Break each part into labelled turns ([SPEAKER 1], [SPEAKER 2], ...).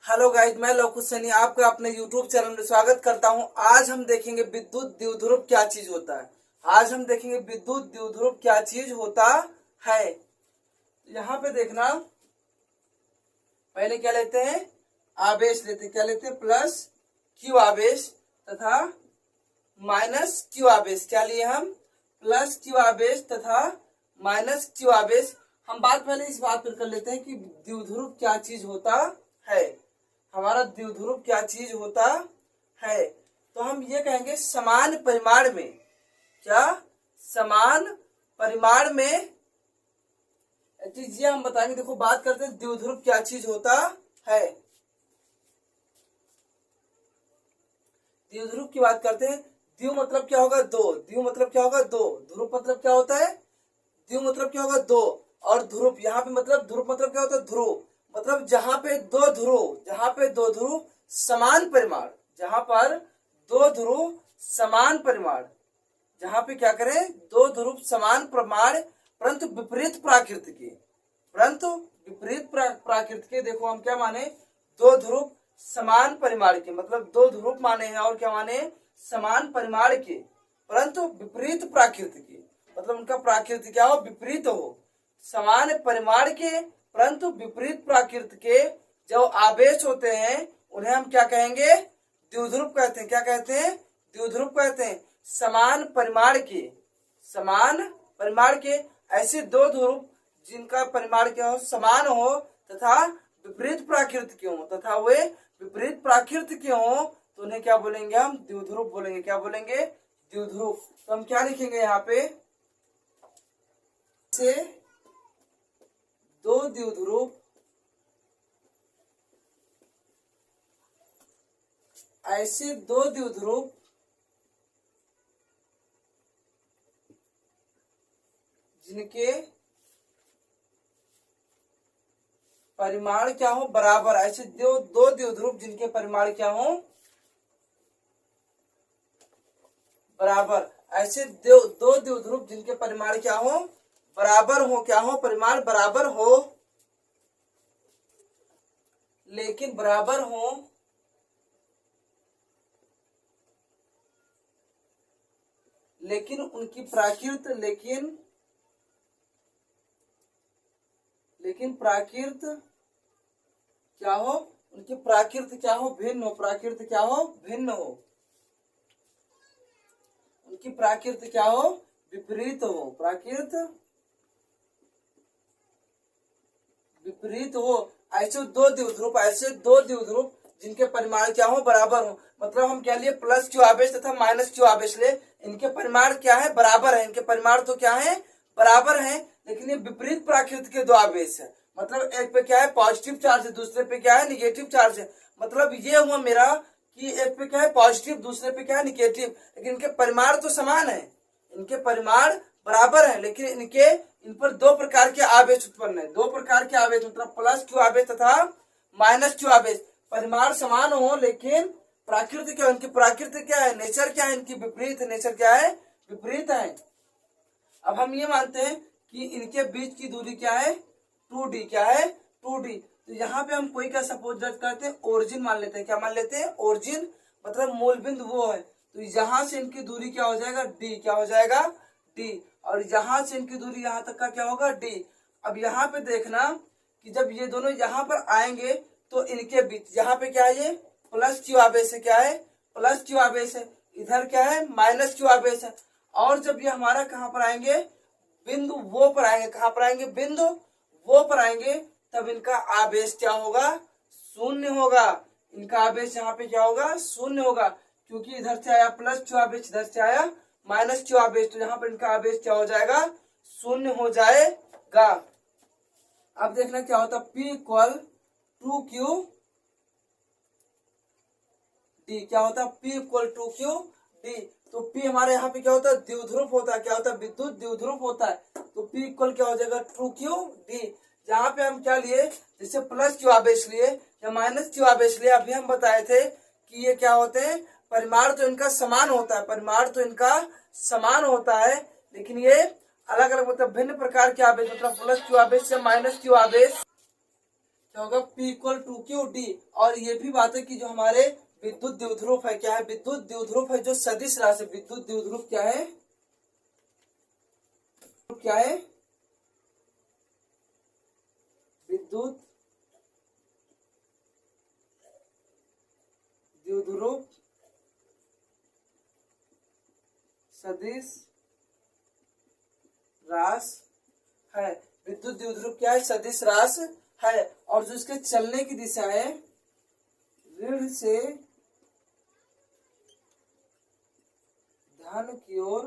[SPEAKER 1] Hello guys, मैं लवकुश सैनी आपका अपने यूट्यूब चैनल में स्वागत करता हूं। आज हम देखेंगे विद्युत द्विध्रुव क्या चीज होता है। आज हम देखेंगे विद्युत द्विध्रुव क्या चीज होता है। यहाँ पे देखना, पहले क्या लेते हैं, आवेश लेते हैं। क्या लेते हैं, प्लस क्यू आवेश तथा माइनस क्यू आवेश। क्या लिए हम, प्लस क्यू आवेश तथा माइनस क्यू आवेश। हम बात पहले इस बात पर कर लेते हैं कि द्विध्रुव क्या चीज होता है। हमारा द्विध्रुव क्या चीज होता है, तो हम ये कहेंगे समान परिमाण में। क्या, समान परिमाण में चीज ये हम बताएंगे। देखो, बात करते हैं द्विध्रुव क्या चीज होता है। द्विध्रुव की बात करते हैं। द्विव मतलब क्या होगा, दो। द्विव मतलब क्या होगा, दो। ध्रुव मतलब क्या होता है, द्विव मतलब क्या होगा, दो। और ध्रुव, यहाँ पे मतलब ध्रुव मतलब क्या होता है, ध्रुव मतलब जहां पे दो ध्रुव समान परिमाण, जहां पर दो ध्रुव समान परिमाण, जहां पे क्या करें, दो ध्रुव समान परिमाण परंतु विपरीत प्राकृत के, देखो हम क्या माने, दो ध्रुव समान परिमाण के, मतलब दो ध्रुव माने हैं और क्या माने, समान परिमाण के परंतु विपरीत प्राकृत के, मतलब उनका प्राकृत क्या हो, विपरीत हो। समान परिमाण के परंतु विपरीत प्राकृत के जो आवेश होते हैं उन्हें हम क्या कहेंगे, द्विध्रुव कहते हैं। क्या कहते हैं, द्विध्रुव कहते हैं। समान परिमाण के ऐसे दो ध्रुव जिनका परिमाण क्या हो, समान हो तथा विपरीत प्राकृत के हो, तथा वे विपरीत प्राकृत के हो, तो उन्हें क्या बोलेंगे, हम द्विध्रुव बोलेंगे। क्या बोलेंगे, द्विध्रुव। तो हम क्या लिखेंगे यहाँ पे, से दो द्विध्रुव ऐसे दो द्विध्रुव जिनके परिमाण क्या हो, बराबर। ऐसे दो द्विध्रुव जिनके परिमाण क्या हो, बराबर। ऐसे दो द्विध्रुव जिनके परिमाण क्या हो, बराबर हो। क्या हो, परिमाण बराबर हो, लेकिन बराबर हो लेकिन उनकी प्राकृत लेकिन प्राकृत क्या हो, उनकी प्राकृत क्या हो, भिन्न हो। प्राकृत क्या हो, भिन्न हो। उनकी प्राकृत क्या हो, विपरीत हो। प्राकृत विपरीत हो। ऐसे दो द्विध्रुव जिनके परिमाण क्या हो, बराबर हो। मतलब हम क्या लिए, प्लस क्यू आवेश तथा माइनस क्यू आवेश ले, इनके परिमाण क्या है, बराबर है। इनके परिमाण तो क्या है, बराबर है, लेकिन ये विपरीत प्राकृत के दो आवेश है। मतलब एक पे क्या है, पॉजिटिव चार्ज है, दूसरे पे क्या है, निगेटिव चार्ज है। मतलब ये हुआ मेरा कि एक पे क्या है पॉजिटिव, दूसरे पे क्या है निगेटिव, लेकिन इनके परिमाण तो समान है, इनके परिमाण बराबर है, लेकिन इन पर दो प्रकार के आवेश उत्पन्न है। दो प्रकार के आवेश मतलब प्लस क्यू आवेश तथा माइनस क्यू आवेश। परिमाण समान हो लेकिन प्राकृत क्या, इनकी प्राकृत क्या है, नेचर क्या है, इनकी विपरीत नेचर क्या है, विपरीत है। अब हम ये मानते हैं कि इनके बीच की दूरी क्या है, 2d। क्या है, 2d। तो यहाँ पे हम कोई क्या सपोज करते हैं, ओरिजिन मान लेते हैं। क्या मान लेते हैं, ओरिजिन मतलब मूल बिंदु वो है। तो यहाँ से इनकी दूरी क्या हो जाएगा, d। क्या हो जाएगा, d। और यहाँ से इनकी दूरी यहाँ तक का क्या होगा, d। अब यहाँ पे देखना कि जब ये दोनों यहाँ पर आएंगे तो इनके बीच यहाँ पे क्या है, ये प्लस क्यू आवेश है। क्या है, प्लस क्यू आवेश है। इधर क्या है, माइनस क्यू आवेश है। और जब ये हमारा कहाँ पर आएंगे, बिंदु वो पर आएंगे। कहाँ पर आएंगे, बिंदु वो पर आएंगे, तब इनका आवेश क्या होगा, शून्य होगा। इनका आवेश यहाँ पे क्या होगा, शून्य होगा, क्योंकि इधर से आया प्लस क्यू आवेश, इधर से आया माइनस क्यू आवेश। तो यहाँ पर इनका आवेश क्या हो जाएगा, शून्य हो जाएगा। अब देखना क्या होता, P इक्वल 2Q D। क्या होता, P इक्वल 2Q D। तो P हमारे यहाँ पे क्या होता है, द्विध्रुव होता है। क्या होता है, विद्युत द्विध्रुव होता है। तो P इक्वल क्या हो जाएगा, 2Q D। यहाँ पे हम क्या लिए, जैसे प्लस क्यू आवेश लिए या माइनस क्यू आवेश लिए, अभी हम बताए थे कि ये क्या होते हैं, परिमाण तो इनका समान होता है, परिमाण तो इनका समान होता है, लेकिन ये अलग अलग मतलब भिन्न प्रकार के आवेश, मतलब प्लस क्यू आवेश से माइनस क्यू आवेश क्या होगा, P equal to Q D. और ये भी बात है कि जो हमारे विद्युत द्विध्रुव है, क्या है, विद्युत द्विध्रुव है जो सदिश राशि, विद्युत द्विध्रुव क्या है, क्या है, विद्युत द्विध्रुव सदिश रास है। विद्युत द्विध्रुव क्या है, सदिश रास है। और जो इसके चलने की दिशा है ऋण से धन की ओर,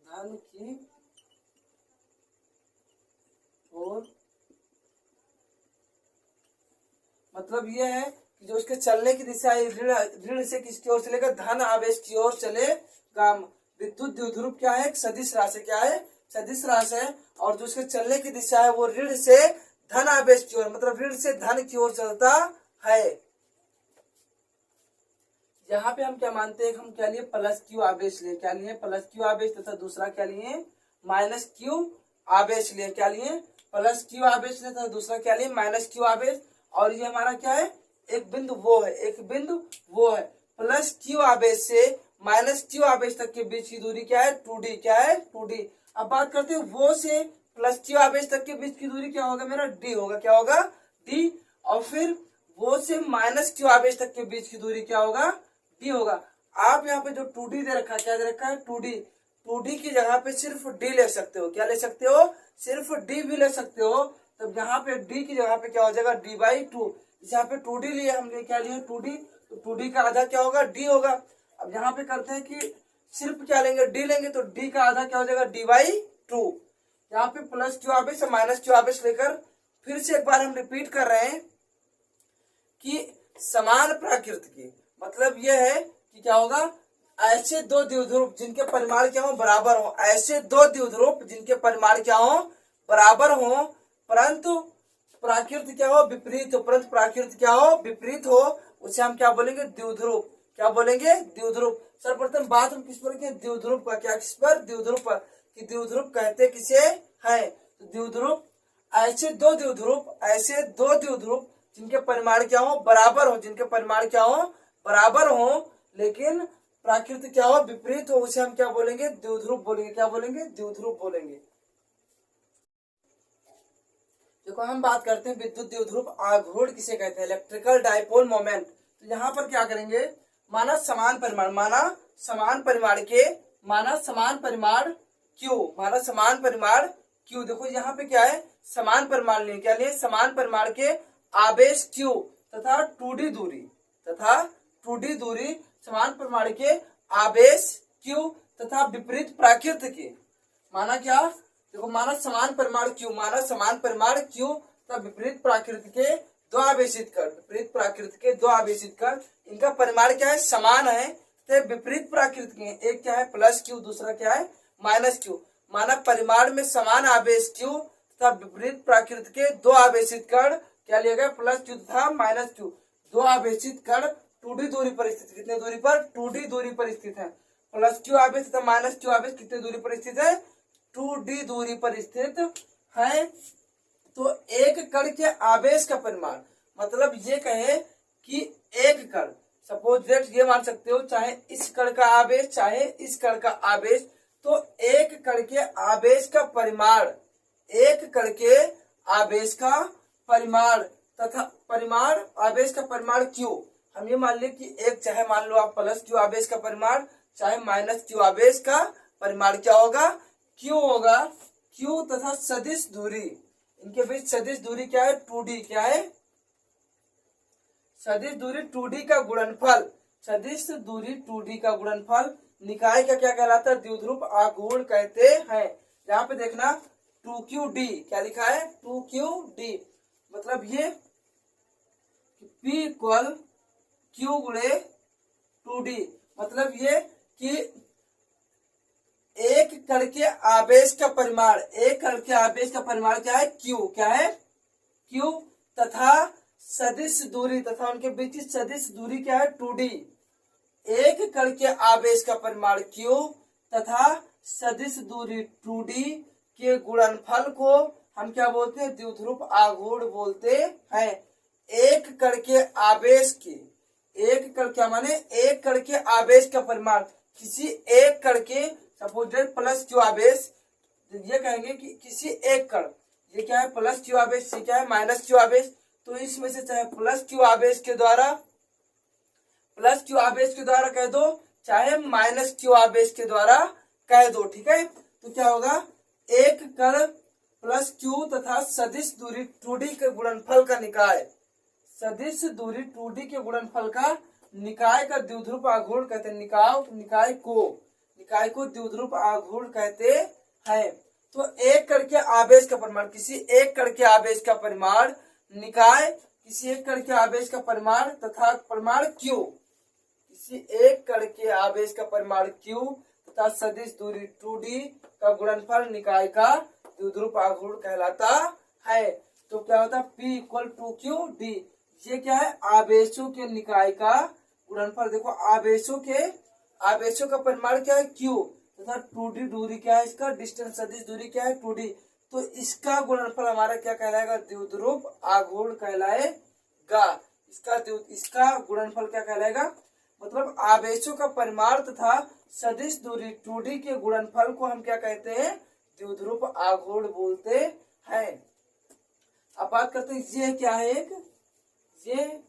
[SPEAKER 1] धन की ओर, मतलब यह है कि जो इसके चलने की दिशा है ऋण, ऋण से किसकी ओर चलेगा, धन आवेश की ओर चलेगा। विद्युत द्विध्रुव क्या है, सदिश राशि, क्या है, सदिश राशि है। और जो इसके चलने की दिशा है वो ऋण से धन आवेश की ओर, मतलब ऋण से धन की ओर चलता है। यहाँ पे हम क्या मानते हैं, हम क्या लिए, प्लस क्यू आवेश लिए, क्या लिए, प्लस क्यू आवेश, तथा दूसरा क्या लिए, माइनस क्यू आवेश लिए, क्या लिए, प्लस क्यू आवेश लिए, तथा दूसरा क्या लिए, माइनस क्यू आवेश। और ये हमारा क्या है, एक बिंदु वो है, एक बिंदु वो है। प्लस क्यू आवेश से माइनस क्यू आवेश तक के बीच की दूरी क्या है, 2d, क्या है, 2d। अब बात करते हैं वो से प्लस क्यू आवेश तक के बीच की दूरी क्या होगा, मेरा d होगा, क्या होगा, d। और फिर वो से माइनस क्यू आवेश तक के बीच की दूरी क्या होगा, d होगा। आप यहाँ पे जो 2d दे रखा है, क्या दे रखा है, 2d, 2d की जगह पे सिर्फ d ले सकते हो, क्या ले सकते हो, सिर्फ d भी ले सकते हो। तब यहाँ पे d की जगह पे क्या हो जाएगा, d/2। यहाँ पे 2d लिए हमने, क्या लिए, 2d, तो 2d का आधा क्या होगा, d होगा। अब यहाँ पे करते हैं कि सिर्फ क्या लेंगे, d लेंगे, तो d का आधा क्या हो जाएगा, d/2। यहाँ पे प्लस क्यू आवेश और माइनस क्यू आवेश लेकर फिर से एक बार हम रिपीट कर रहे हैं कि समान प्रकृति की, मतलब यह है कि क्या होगा, ऐसे दो द्विध्रुव जिनके परिमाण क्या हो, बराबर हो, ऐसे दो द्विध्रुव जिनके परिमाण क्या हो, बराबर हो, परंतु प्राकृत क्या हो, विपरीत हो, परंतु प्राकृत क्या हो, विपरीत हो, उसे हम क्या बोलेंगे, द्विध्रुव, क्या बोलेंगे, द्विध्रुव। सर्वप्रथम बात हम किस पर की, द्विध्रुव का, क्या, किस पर, द्विध्रुव पर, कि द्विध्रुव कहते किसे है, तो द्विध्रुव ऐसे दो द्विध्रुव, ऐसे दो द्विध्रुव जिनके परिमाण क्या हो, बराबर हो, जिनके परिमाण क्या हो, बराबर हो, लेकिन प्राकृत क्या हो, विपरीत हो, उसे हम क्या बोलेंगे, द्विध्रुव बोलेंगे, क्या बोलेंगे, द्विध्रुव बोलेंगे। देखो हम बात करते हैं विद्युत द्विध्रुव आघूर्ण किसे कहते हैं, इलेक्ट्रिकल डाइपोल मोमेंट। तो यहाँ पर क्या करेंगे, माना समान परिमाण, माना समान परिमाण के, माना समान परिमाण क्यू, माना समान परिमाण क्यू। देखो यहाँ पे क्या है, समान परिमाण लिए, क्या लिए, समान परिमाण के आवेश क्यू तथा 2d दूरी, तथा 2d दूरी, समान परिमाण के आवेश क्यू तथा विपरीत प्राकृत के, माना क्या, देखो माना समान परिमाण क्यू, माना समान परिमाण क्यू तथा विपरीत प्राकृत के दो आवेशित कण, विपरीत प्राकृत के दो आवेशित कण, इनका परिमाण क्या है, समान है, तो विपरीत प्राकृत के, एक क्या है प्लस क्यू, दूसरा क्या है माइनस क्यू। माना परिमाण में समान आवेश क्यू तथा विपरीत प्राकृत के दो आवेशित कण, क्या लिया गया, प्लस क्यू तथा माइनस क्यू, दो आवेशित कण 2d दूरी पर स्थित, कितने दूरी पर, 2d दूरी पर स्थित है। प्लस क्यू आवेश तथा माइनस क्यू आवेश कितने दूरी पर स्थित है, 2d दूरी पर स्थित है। तो एक कण के आवेश का परिमाण, मतलब ये कहे कि एक कण, सपोज दैट ये मान सकते हो, चाहे इस कण का आवेश, चाहे इस कण का आवेश, तो एक कण के आवेश का परिमाण, एक कण के आवेश का परिमाण तथा परिमाण, आवेश का परिमाण क्यू, हम ये मान लिया कि एक, चाहे मान लो आप प्लस क्यू आवेश का परिमाण, चाहे माइनस क्यू आवेश का परिमाण क्या होगा, क्यू होगा। क्यू तथा सदिश दूरी, इनके बीच सदिश दूरी क्या है, 2d, क्या है, सदिश दूरी 2d का गुणनफल, सदिश दूरी 2d का गुणनफल निकाय का क्या कहलाता है, द्विध्रुव आघूर्ण कहते हैं। यहाँ पे देखना 2qd, क्या लिखा है, 2qd, मतलब ये P इक्वल Q गुणे 2d, मतलब ये कि एक कण के आवेश का परिमाण, एक कण के आवेश का परिमाण क्या है, Q, क्या है, Q तथा सदिश दूरी, तथा उनके बीच की सदिश दूरी क्या है, 2d। एक कण के आवेश का परिमाण Q तथा सदिश दूरी 2d के गुणनफल को हम क्या बोलते हैं, द्विध्रुव आघूर्ण बोलते हैं। एक कण के आवेश के, एक कण क्या माने, एक कण के आवेश का परिमाण, किसी एक कण के सपोज प्लस क्यू आवेश, ये कहेंगे कि किसी एक कण, ये क्या है प्लस क्यू आवेश, ये क्या है माइनस क्यू आवेश, तो इसमें से चाहे प्लस क्यू आवेश के द्वारा, प्लस क्यू आवेश के द्वारा कह दो, चाहे माइनस क्यू आवेश के द्वारा कह दो, ठीक है। तो क्या होगा, एक कण प्लस क्यू तथा सदिश दूरी 2d के गुणनफल का निकाय, सदिश दूरी 2d के गुणनफल का निकाय का द्विध्रुव आघूर्ण कहते हैं। निकाय को द्विध्रुव आघूर्ण कहते हैं। तो एक कण के आवेश का परिमाण, किसी एक कण के आवेश का परिमाण, निकाय किसी एक कण के आवेश का परिमाण तथा परिमाण क्यू, किसी एक कण के आवेश का परिमाण क्यू तथा सदिश दूरी 2d का गुणनफल निकाय का द्विध्रुव आघूर्ण कहलाता है। तो क्या होता है, P equal to Q D, ये क्या है, आवेशों के निकाय का गुणनफल। देखो आवेशों का परिमाण क्या है, क्यू तथा 2d दूरी क्या है, इसका डिस्टेंस सदिश दूरी क्या है 2d, तो इसका गुणनफल हमारा क्या कहलाएगा, द्विध्रुव आघूर्ण कहलाएगा। इसका गुणनफल क्या कहलाएगा, मतलब आवेशों का परिमाण तथा सदिश दूरी 2d के गुणनफल को हम क्या कहते हैं, द्विध्रुव आघूर्ण बोलते हैं। अब बात करते हैं, ये क्या है, ये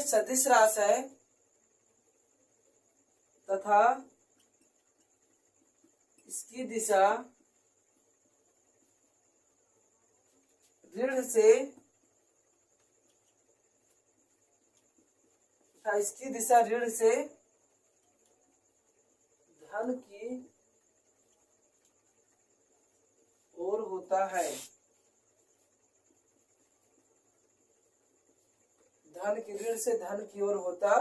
[SPEAKER 1] सदिश राशि है तथा इसकी दिशा ऋण से धन की ओर होता है, ऋण से धन की ओर होता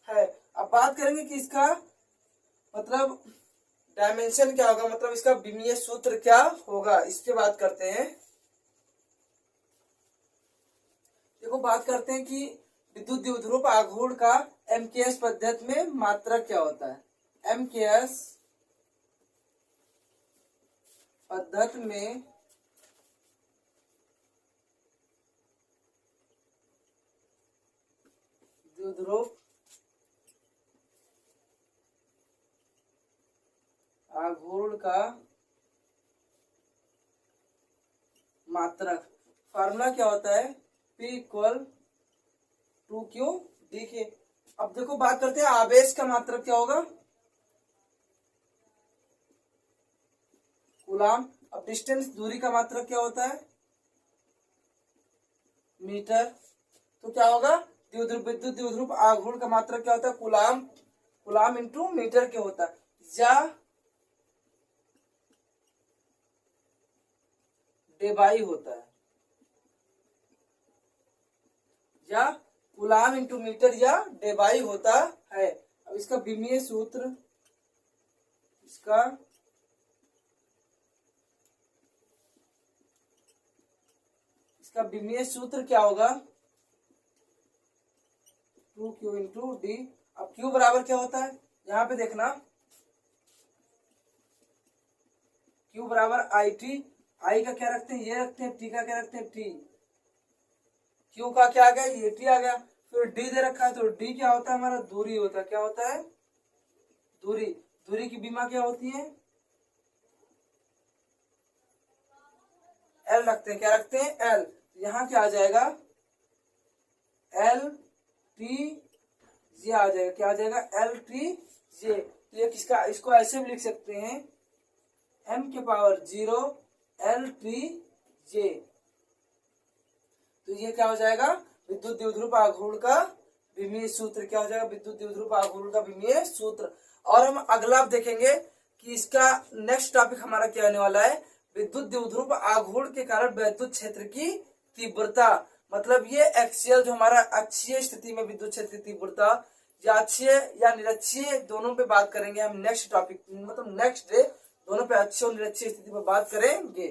[SPEAKER 1] है। अब बात करेंगे कि इसका मतलब डायमेंशन क्या होगा, मतलब इसका विमीय सूत्र क्या होगा, इसके बात करते हैं। देखो बात करते हैं कि विद्युत द्विध्रुव आघूर्ण का एमकेएस पद्धति में मात्रक क्या होता है। एमकेएस पद्धति में द्विध्रुव आघूर्ण का मात्रक फार्मूला क्या होता है, P equal to Q D के। अब देखो बात करते हैं आवेश का मात्रक क्या होगा, कूलाम। अब डिस्टेंस दूरी का मात्रक क्या होता है, मीटर। तो क्या होगा, विद्युत द्विध्रुव आघूर्ण का मात्रक क्या होता है, कूलाम इंटू मीटर के होता है, या डेबाई होता है, या कूलाम इंटू मीटर या डेबाई होता है। अब इसका विमीय सूत्र, इसका विमीय सूत्र क्या होगा, 2q इंटू डी। अब q बराबर क्या होता है, यहाँ पे देखना, q बराबर आई टी, आई का क्या रखते हैं, ये रखते हैं, टी का क्या रखते हैं, टी। क्यू का क्या आ गया, ये टी आ गया, फिर डी दे रखा है, तो डी क्या होता है हमारा, दूरी होता है। क्या होता है, दूरी की बीमा क्या होती है, एल रखते हैं। क्या रखते हैं, एल। यहाँ क्या आ जाएगा, एल टी जे आ जाएगा। क्या आ जाएगा, एल टी जे। तो ये किसका, इसको ऐसे भी लिख सकते हैं, m के पावर 0 एल टी जे। तो ये क्या हो जाएगा, विद्युत द्विध्रुव आघूर्ण का विमीय सूत्र। क्या हो जाएगा, विद्युत द्विध्रुव आघूर्ण का विमीय सूत्र। और हम अगला देखेंगे कि इसका नेक्स्ट टॉपिक हमारा क्या होने वाला है, विद्युत द्विध्रुव आघूर्ण के कारण विद्युत क्षेत्र की तीव्रता। मतलब ये एक्सियल जो हमारा अक्षीय स्थिति में विद्युत क्षेत्र की तीव्रता, या अक्षीय या निरक्षीय, दोनों पे बात करेंगे हम नेक्स्ट टॉपिक, मतलब नेक्स्ट डे दोनों पे अक्षीय और निरक्षीय स्थिति पर बात करेंगे।